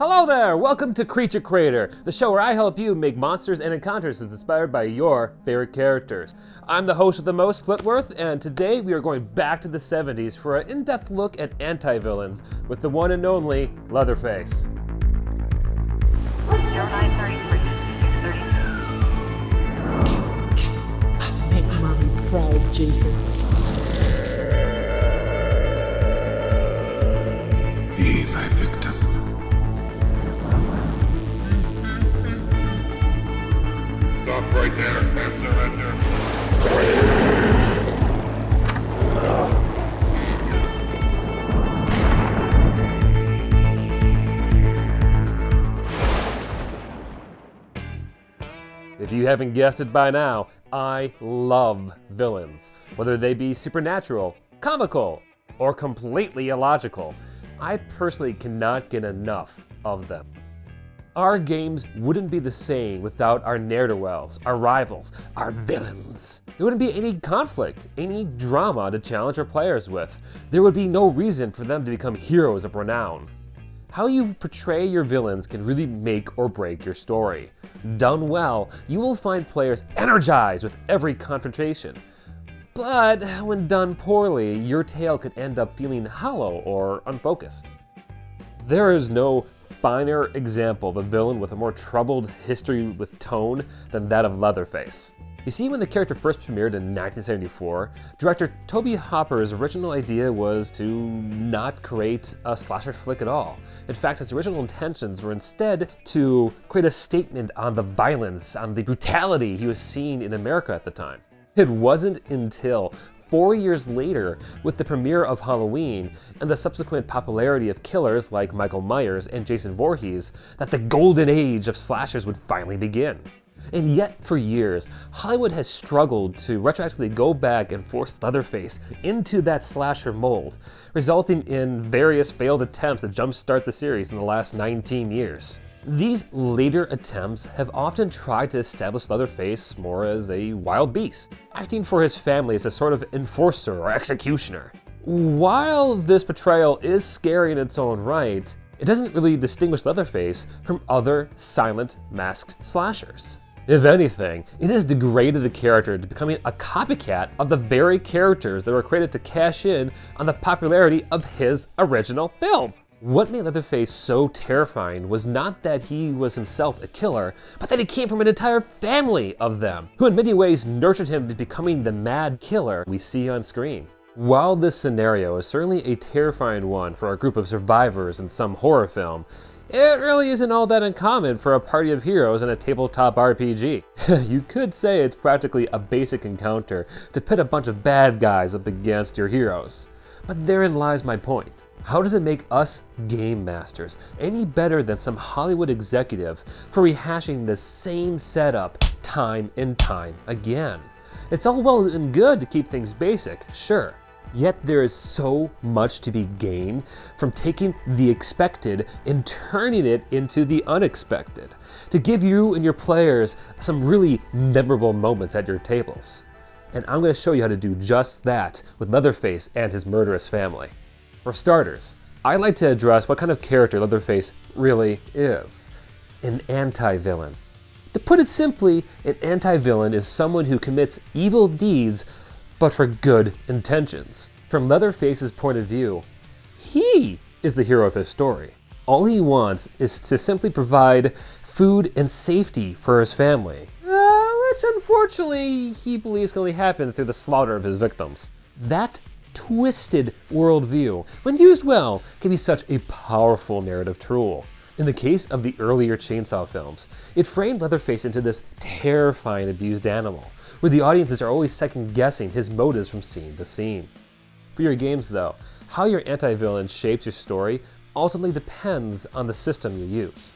Hello there! Welcome to Creature Creator, the show where I help you make monsters and encounters inspired by your favorite characters. I'm the host of the most, Flitworth, and today we are going back to the 70s for an in-depth look at anti-villains with the one and only Leatherface. 0933-632. Make mommy proud, Jason. Be my victim. Stop right there and surrender. If you haven't guessed it by now, I love villains. Whether they be supernatural, comical, or completely illogical, I personally cannot get enough of them. Our games wouldn't be the same without our ne'er-do-wells, our rivals, our villains. There wouldn't be any conflict, any drama to challenge our players with. There would be no reason for them to become heroes of renown. How you portray your villains can really make or break your story. Done well, you will find players energized with every confrontation. But when done poorly, your tale could end up feeling hollow or unfocused. There is no finer example of a villain with a more troubled history with tone than that of Leatherface. You see, when the character first premiered in 1974, director Toby Hopper's original idea was to not create a slasher flick at all. In fact, his original intentions were instead to create a statement on the violence, on the brutality he was seeing in America at the time. It wasn't until 4 years later, with the premiere of Halloween and the subsequent popularity of killers like Michael Myers and Jason Voorhees, that the golden age of slashers would finally begin. And yet, for years, Hollywood has struggled to retroactively go back and force Leatherface into that slasher mold, resulting in various failed attempts to jumpstart the series in the last 19 years. These later attempts have often tried to establish Leatherface more as a wild beast, acting for his family as a sort of enforcer or executioner. While this portrayal is scary in its own right, it doesn't really distinguish Leatherface from other silent, masked slashers. If anything, it has degraded the character to becoming a copycat of the very characters that were created to cash in on the popularity of his original film. What made Leatherface so terrifying was not that he was himself a killer, but that he came from an entire family of them, who in many ways nurtured him to becoming the mad killer we see on screen. While this scenario is certainly a terrifying one for a group of survivors in some horror film, it really isn't all that uncommon for a party of heroes in a tabletop RPG. You could say it's practically a basic encounter to pit a bunch of bad guys up against your heroes. But therein lies my point. How does it make us game masters any better than some Hollywood executive for rehashing the same setup time and time again? It's all well and good to keep things basic, sure. Yet there is so much to be gained from taking the expected and turning it into the unexpected, to give you and your players some really memorable moments at your tables. And I'm going to show you how to do just that with Leatherface and his murderous family. For starters, I'd like to address what kind of character Leatherface really is. An anti-villain. To put it simply, an anti-villain is someone who commits evil deeds but for good intentions. From Leatherface's point of view, he is the hero of his story. All he wants is to simply provide food and safety for his family, which unfortunately he believes can only happen through the slaughter of his victims. That twisted worldview, when used well, can be such a powerful narrative tool. In the case of the earlier Chainsaw films, it framed Leatherface into this terrifying abused animal, where the audiences are always second-guessing his motives from scene to scene. For your games though, how your anti-villain shapes your story ultimately depends on the system you use.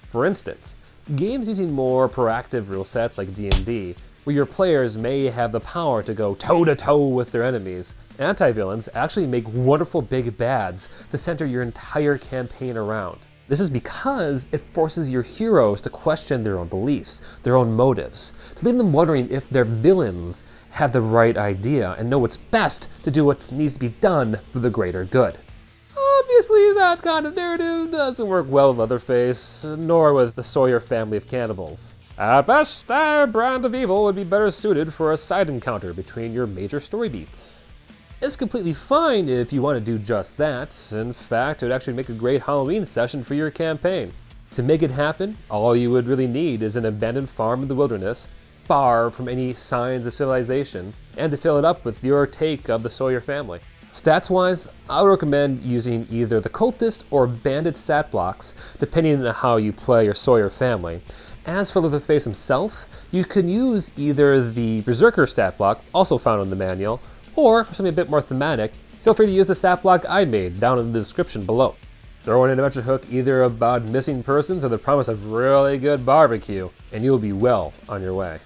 For instance, games using more proactive rule sets like D&D, where your players may have the power to go toe-to-toe with their enemies, anti-villains actually make wonderful big bads to center your entire campaign around. This is because it forces your heroes to question their own beliefs, their own motives, to leave them wondering if their villains have the right idea and know what's best to do what needs to be done for the greater good. Obviously, that kind of narrative doesn't work well with Leatherface, nor with the Sawyer family of cannibals. At best, their brand of evil would be better suited for a side encounter between your major story beats. It's completely fine if you want to do just that. In fact, it would actually make a great Halloween session for your campaign. To make it happen, all you would really need is an abandoned farm in the wilderness, far from any signs of civilization, and to fill it up with your take of the Sawyer family. Stats-wise, I would recommend using either the cultist or bandit stat blocks, depending on how you play your Sawyer family. As for Leatherface himself, you can use either the Berserker stat block, also found in the manual, or for something a bit more thematic, feel free to use the stat block I made down in the description below. Throw in an adventure hook either about missing persons or the promise of really good barbecue, and you'll be well on your way.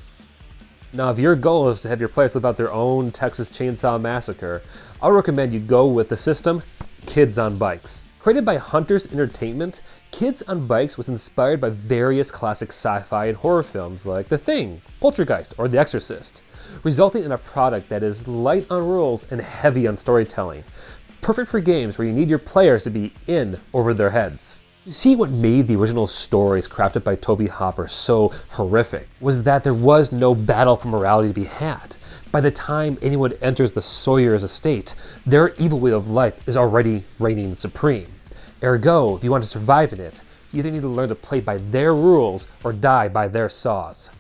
Now, if your goal is to have your players live out their own Texas Chainsaw Massacre, I'll recommend you go with the system Kids on Bikes. Created by Hunters Entertainment, Kids on Bikes was inspired by various classic sci-fi and horror films like The Thing, Poltergeist, or The Exorcist, resulting in a product that is light on rules and heavy on storytelling. Perfect for games where you need your players to be in over their heads. You see, what made the original stories crafted by Toby Hopper so horrific was that there was no battle for morality to be had. By the time anyone enters the Sawyer's estate, their evil way of life is already reigning supreme. Ergo, if you want to survive in it, you either need to learn to play by their rules or die by their saws.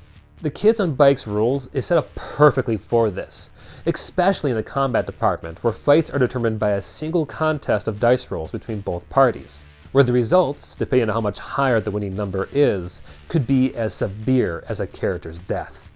The Kids on Bikes rules is set up perfectly for this, especially in the combat department, where fights are determined by a single contest of dice rolls between both parties, where the results, depending on how much higher the winning number is, could be as severe as a character's death.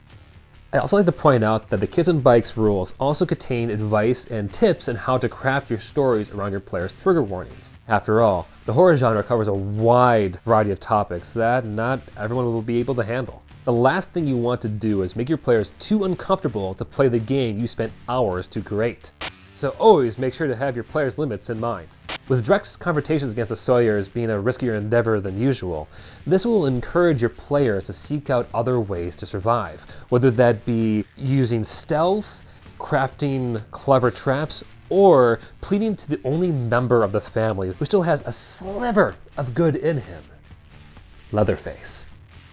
I'd also like to point out that the Kids on Bikes rules also contain advice and tips on how to craft your stories around your players' trigger warnings. After all, the horror genre covers a wide variety of topics that not everyone will be able to handle. The last thing you want to do is make your players too uncomfortable to play the game you spent hours to create. So always make sure to have your players' limits in mind. With direct confrontations against the Sawyers being a riskier endeavor than usual, this will encourage your players to seek out other ways to survive, whether that be using stealth, crafting clever traps, or pleading to the only member of the family who still has a sliver of good in him, Leatherface.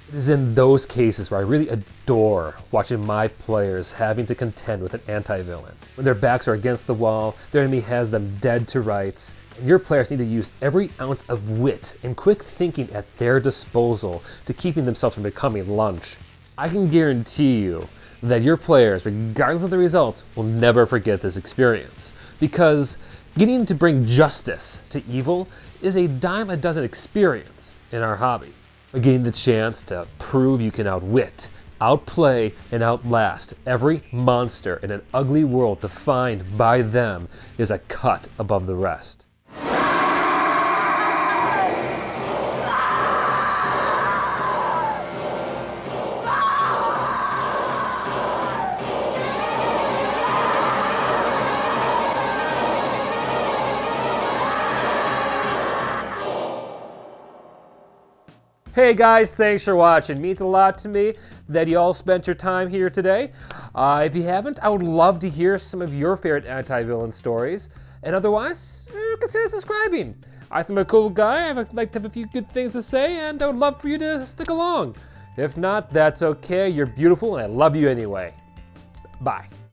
It is in those cases where I really adore watching my players having to contend with an anti-villain. When their backs are against the wall, their enemy has them dead to rights, and your players need to use every ounce of wit and quick thinking at their disposal to keeping themselves from becoming lunch. I can guarantee you that your players, regardless of the results, will never forget this experience, because getting to bring justice to evil is a dime a dozen experience in our hobby. Getting the chance to prove you can outwit, outplay, and outlast every monster in an ugly world defined by them is a cut above the rest. Hey guys, thanks for watching. It means a lot to me that you all spent your time here today. If you haven't, I would love to hear some of your favorite anti-villain stories. And otherwise, consider subscribing. I think I'm a cool guy. I like to have a few good things to say, and I would love for you to stick along. If not, that's okay. You're beautiful, and I love you anyway. Bye.